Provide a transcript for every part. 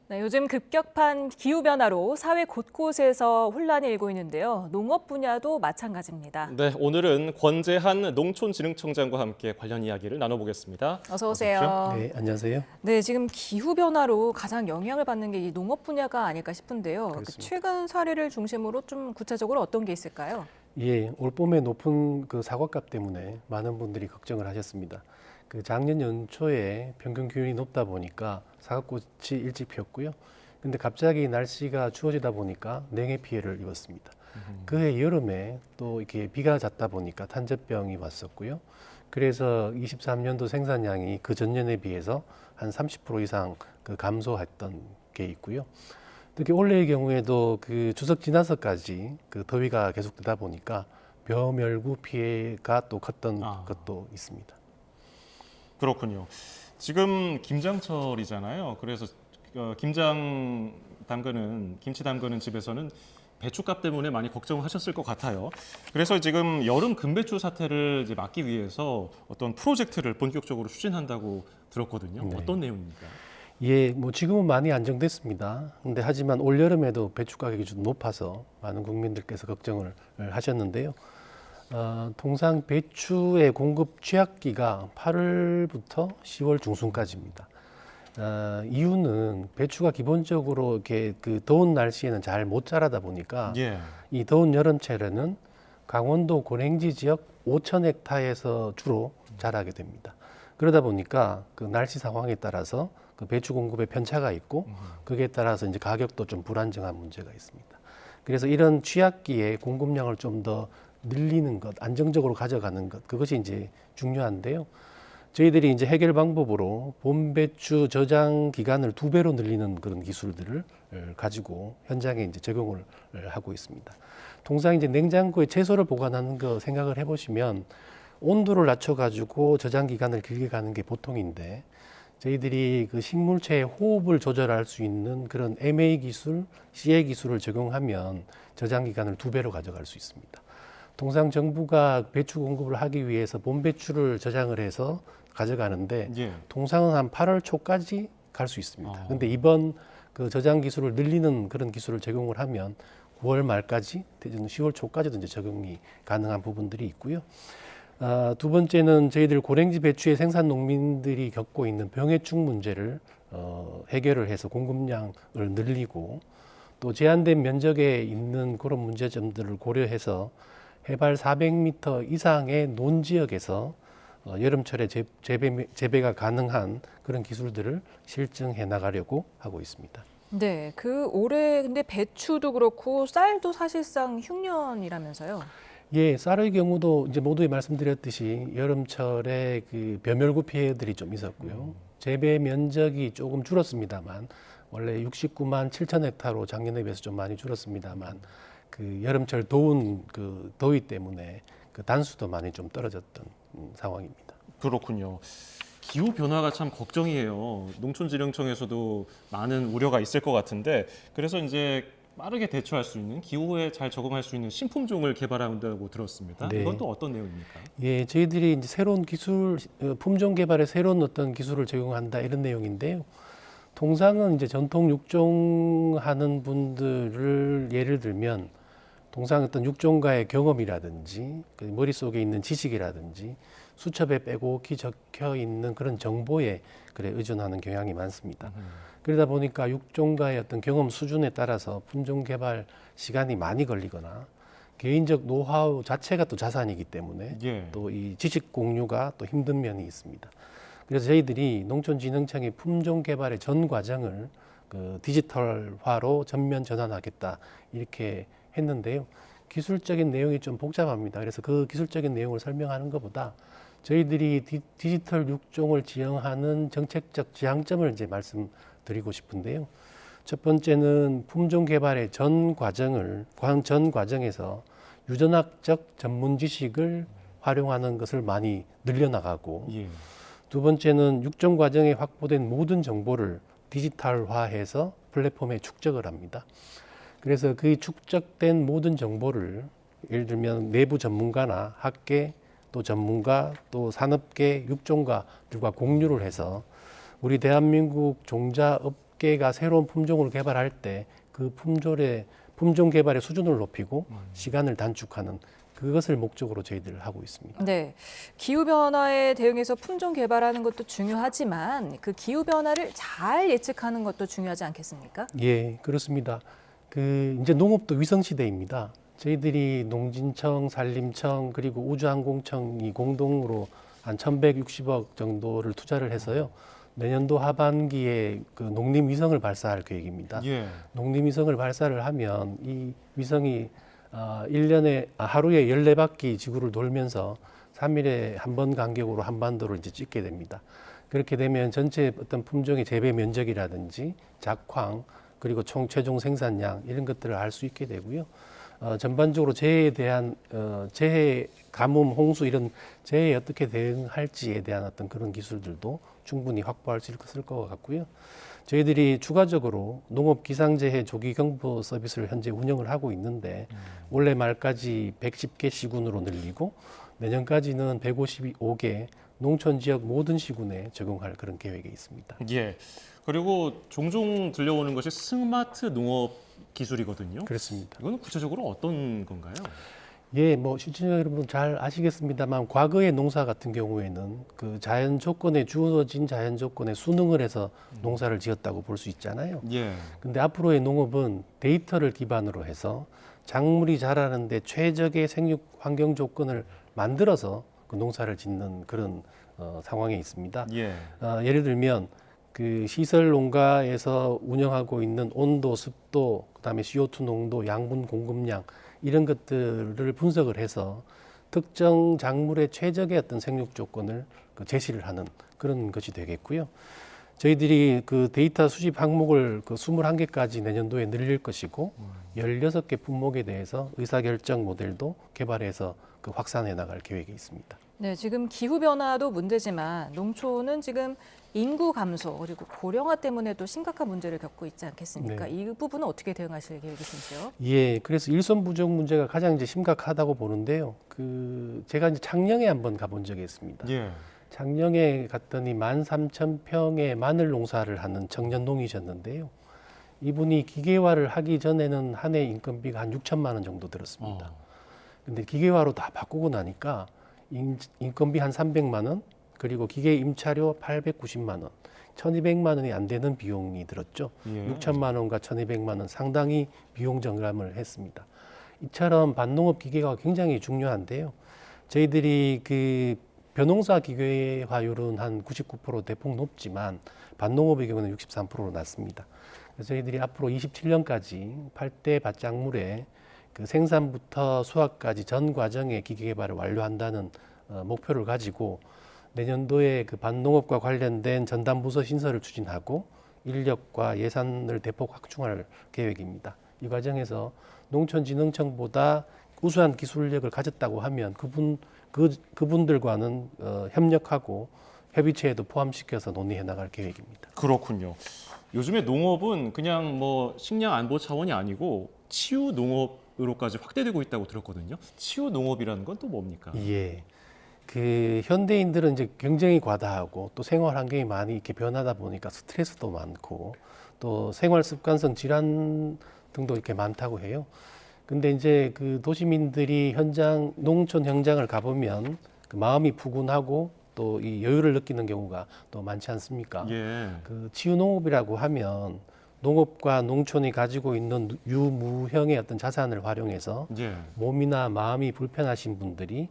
네, 요즘 급격한 기후변화로 사회 곳곳에서 혼란이 일고 있는데요. 농업 분야도 마찬가지입니다. 네, 오늘은 권재한 농촌진흥청장과 함께 관련 이야기를 나눠보겠습니다. 어서 어서 오십시오. 오세요. 네, 안녕하세요. 네, 지금 기후변화로 가장 영향을 받는 게 이 농업 분야가 아닐까 싶은데요. 그렇습니다. 최근 사례를 중심으로 좀 구체적으로 어떤 게 있을까요? 예, 올 봄에 높은 그 사과값 때문에 많은 분들이 걱정을 하셨습니다. 그 작년 연초에 평균 기온이 높다 보니까 사과꽃이 일찍 피었고요. 근데 갑자기 날씨가 추워지다 보니까 냉해 피해를 입었습니다. 그해 여름에 또 이렇게 비가 잦다 보니까 탄저병이 왔었고요. 그래서 23년도 생산량이 그 전년에 비해서 한 30% 이상 그 감소했던 게 있고요. 특히 올해의 경우에도 그 추석 지나서까지 그 더위가 계속되다 보니까 벼멸구 피해가 또 컸던 것도 있습니다. 그렇군요. 지금 김장철이잖아요. 그래서 김치 담그는 집에서는 배추값 때문에 많이 걱정하셨을 것 같아요. 그래서 지금 여름 금배추 사태를 이제 막기 위해서 어떤 프로젝트를 본격적으로 추진한다고 들었거든요. 네. 어떤 내용입니까? 예, 뭐 지금은 많이 안정됐습니다. 근데 하지만 올 여름에도 배추 가격이 좀 높아서 많은 국민들께서 걱정을 하셨는데요. 통상 배추의 공급 취약기가 8월부터 10월 중순까지입니다. 이유는 배추가 기본적으로 이렇게 그 더운 날씨에는 잘 못 자라다 보니까 예. 이 더운 여름철에는 강원도 고랭지 지역 5,000헥타르에서 주로 자라게 됩니다. 그러다 보니까 그 날씨 상황에 따라서 그 배추 공급에 편차가 있고 그에 따라서 이제 가격도 좀 불안정한 문제가 있습니다. 그래서 이런 취약기에 공급량을 좀 더 늘리는 것, 안정적으로 가져가는 것, 그것이 이제 중요한데요. 저희들이 이제 해결 방법으로 봄 배추 저장 기간을 2배로 늘리는 그런 기술들을 가지고 현장에 이제 적용을 하고 있습니다. 통상 이제 냉장고에 채소를 보관하는 거 생각을 해보시면 온도를 낮춰가지고 저장 기간을 길게 가는 게 보통인데 저희들이 그 식물체의 호흡을 조절할 수 있는 그런 MA 기술, CA 기술을 적용하면 저장 기간을 2배로 가져갈 수 있습니다. 통상 정부가 배추 공급을 하기 위해서 봄 배추를 저장을 해서 가져가는데 예. 통상은 한 8월 초까지 갈 수 있습니다. 근데 이번 그 저장 기술을 늘리는 그런 기술을 적용을 하면 9월 말까지, 10월 초까지도 이제 적용이 가능한 부분들이 있고요. 두 번째는 저희들 고랭지 배추의 생산 농민들이 겪고 있는 병해충 문제를 해결을 해서 공급량을 늘리고 또 제한된 면적에 있는 그런 문제점들을 고려해서 해발 400m 이상의 논지역에서 여름철에 재배가 가능한 그런 기술들을 실증해 나가려고 하고 있습니다. 네, 올해 근데 배추도 그렇고 쌀도 사실상 흉년이라면서요. 예, 쌀의 경우도 이제 모두에 말씀드렸듯이 여름철에 그 벼멸구 피해들이 좀 있었고요. 재배 면적이 조금 줄었습니다만 원래 69만 7천 헥타르로 작년에 비해서 좀 많이 줄었습니다만 그 여름철 더운 그 더위 때문에 그 단수도 많이 좀 떨어졌던 상황입니다. 그렇군요. 기후 변화가 참 걱정이에요. 농촌진흥청에서도 많은 우려가 있을 것 같은데 그래서 이제 빠르게 대처할 수 있는 기후에 잘 적응할 수 있는 신품종을 개발한다고 들었습니다. 네. 이건 또 어떤 내용입니까? 예, 저희들이 이제 새로운 기술, 품종 개발에 새로운 어떤 기술을 적용한다 이런 내용인데요. 통상은 이제 전통 육종 하는 분들을 예를 들면 통상 어떤 육종가의 경험이라든지 그 머릿속에 있는 지식이라든지 수첩에 빼곡히 적혀 있는 그런 정보에 그래 의존하는 경향이 많습니다. 그러다 보니까 육종가의 어떤 경험 수준에 따라서 품종 개발 시간이 많이 걸리거나 개인적 노하우 자체가 또 자산이기 때문에 예. 또 이 지식 공유가 또 힘든 면이 있습니다. 그래서 저희들이 농촌진흥청의 품종 개발의 전 과정을 그 디지털화로 전면 전환하겠다 이렇게 했는데요. 기술적인 내용이 좀 복잡합니다. 그래서 그 기술적인 내용을 설명하는 것보다 저희들이 디지털 육종을 지향하는 정책적 지향점을 이제 말씀드리고 싶은데요. 첫 번째는 품종 개발의 전 과정에서 유전학적 전문 지식을 활용하는 것을 많이 늘려나가고 예. 두 번째는 육종 과정에 확보된 모든 정보를 디지털화해서 플랫폼에 축적을 합니다. 그래서 그 축적된 모든 정보를 예를 들면 내부 전문가나 학계 또 전문가 또 산업계 육종가들과 공유를 해서 우리 대한민국 종자업 업계가 새로운 품종을 개발할 때 그 품종 개발의 수준을 높이고 시간을 단축하는 그것을 목적으로 저희들 하고 있습니다. 네, 기후 변화에 대응해서 품종 개발하는 것도 중요하지만 그 기후 변화를 잘 예측하는 것도 중요하지 않겠습니까? 예, 그렇습니다. 이제 농업도 위성 시대입니다. 저희들이 농진청, 산림청 그리고 우주항공청이 공동으로 한 1,160억 정도를 투자를 해서요. 내년도 하반기에 그 농림위성을 발사할 계획입니다. 예. 농림위성을 발사를 하면 이 위성이 하루에 14바퀴 지구를 돌면서 3일에 한 번 간격으로 한반도를 이제 찍게 됩니다. 그렇게 되면 전체 어떤 품종의 재배 면적이라든지 작황 그리고 최종 생산량 이런 것들을 알 수 있게 되고요. 전반적으로 재해에 대한 재해, 가뭄, 홍수 이런 재해에 어떻게 대응할지에 대한 어떤 그런 기술들도 충분히 확보할 수 있을 것 같고요. 저희들이 추가적으로 농업 기상재해 조기 경보 서비스를 현재 운영을 하고 있는데 올해 말까지 110개 시군으로 늘리고 내년까지는 155개 농촌 지역 모든 시군에 적용할 그런 계획이 있습니다. 예. 그리고 종종 들려오는 것이 스마트 농업 기술이거든요. 그렇습니다. 이거는 구체적으로 어떤 건가요? 예, 뭐 시청자 여러분 잘 아시겠습니다만 과거의 농사 같은 경우에는 그 자연 조건에 주어진 자연 조건에 순응을 해서 농사를 지었다고 볼 수 있잖아요. 예. 근데 앞으로의 농업은 데이터를 기반으로 해서 작물이 자라는데 최적의 생육 환경 조건을 만들어서 그 농사를 짓는 그런 상황에 있습니다. 예. 예를 들면 그 시설 농가에서 운영하고 있는 온도, 습도, 그다음에 CO2 농도, 양분 공급량 이런 것들을 분석을 해서 특정 작물의 최적의 어떤 생육 조건을 제시를 하는 그런 것이 되겠고요. 저희들이 그 데이터 수집 항목을 그 21개까지 내년도에 늘릴 것이고 16개 품목에 대해서 의사결정 모델도 개발해서 그 확산해 나갈 계획이 있습니다. 네, 지금 기후 변화도 문제지만 농촌은 지금 인구 감소 그리고 고령화 때문에 또 심각한 문제를 겪고 있지 않겠습니까? 네. 이 부분은 어떻게 대응하실 계획이신지요? 예, 그래서 일손 부족 문제가 가장 이제 심각하다고 보는데요. 제가 이제 창녕에 한번 가본 적이 있습니다. 예. 창녕에 갔더니 13,000평의 마늘 농사를 하는 청년농이셨는데요. 이분이 기계화를 하기 전에는 한 해 인건비가 한 6천만 원 정도 들었습니다. 근데 기계화로 다 바꾸고 나니까 인건비 한 300만 원, 그리고 기계 임차료 890만 원, 1,200만 원이 안 되는 비용이 들었죠. 예. 6천만 원과 1,200만 원 상당히 비용 절감을 했습니다. 이처럼 밭농업 기계가 굉장히 중요한데요. 저희들이 그 벼농사 기계화율은 한 99% 대폭 높지만 밭농업의 경우는 63%로 낮습니다. 그래서 저희들이 앞으로 27년까지 8대 밭작물의 그 생산부터 수확까지 전 과정의 기계 개발을 완료한다는 목표를 가지고 내년도에 그 밭농업과 관련된 전담 부서 신설을 추진하고 인력과 예산을 대폭 확충할 계획입니다. 이 과정에서 농촌진흥청보다 우수한 기술력을 가졌다고 하면 그분들과는 협력하고 협의체에도 포함시켜서 논의해 나갈 계획입니다. 그렇군요. 요즘에 농업은 그냥 뭐 식량 안보 차원이 아니고 치유 농업으로까지 확대되고 있다고 들었거든요. 치유 농업이라는 건 또 뭡니까? 예. 그 현대인들은 이제 경쟁이 과다하고 또 생활 환경이 많이 이렇게 변하다 보니까 스트레스도 많고 또 생활 습관성 질환 등도 이렇게 많다고 해요. 근데 이제 그 도시민들이 농촌 현장을 가보면 그 마음이 푸근하고 또 이 여유를 느끼는 경우가 또 많지 않습니까? 예. 그 치유농업이라고 하면 농업과 농촌이 가지고 있는 유무형의 어떤 자산을 활용해서 예. 몸이나 마음이 불편하신 분들이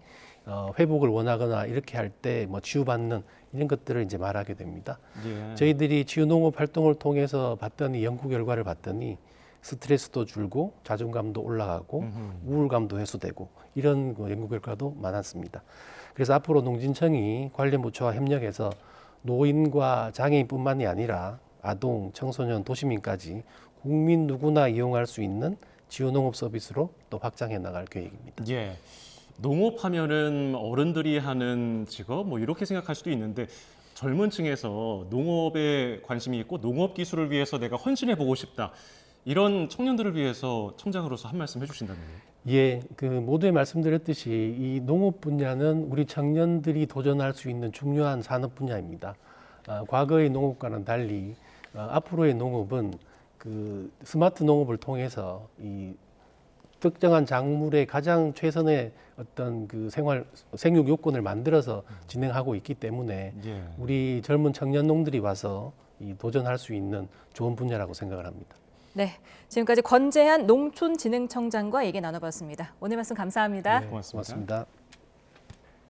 회복을 원하거나 이렇게 할 때 뭐 치유받는 이런 것들을 이제 말하게 됩니다. 예. 저희들이 치유농업 활동을 통해서 봤더니 연구 결과를 봤더니 스트레스도 줄고 자존감도 올라가고 우울감도 해소되고 이런 연구 결과도 많았습니다. 그래서 앞으로 농진청이 관련 부처와 협력해서 노인과 장애인뿐만이 아니라 아동, 청소년, 도시민까지 국민 누구나 이용할 수 있는 치유농업 서비스로 또 확장해 나갈 계획입니다. 예. 농업하면은 어른들이 하는 직업 뭐 이렇게 생각할 수도 있는데 젊은 층에서 농업에 관심이 있고 농업 기술을 위해서 내가 헌신해 보고 싶다. 이런 청년들을 위해서 청장으로서 한 말씀 해주신다면요. 예, 그 모두에 말씀드렸듯이 이 농업 분야는 우리 청년들이 도전할 수 있는 중요한 산업 분야입니다. 과거의 농업과는 달리 앞으로의 농업은 그 스마트 농업을 통해서 이 특정한 작물의 가장 최선의 어떤 그 생육 요건을 만들어서 진행하고 있기 때문에 예. 우리 젊은 청년 농들이 와서 이 도전할 수 있는 좋은 분야라고 생각을 합니다. 네, 지금까지 권재한 농촌진흥청장과 얘기 나눠봤습니다. 오늘 말씀 감사합니다. 고맙습니다. 고맙습니다.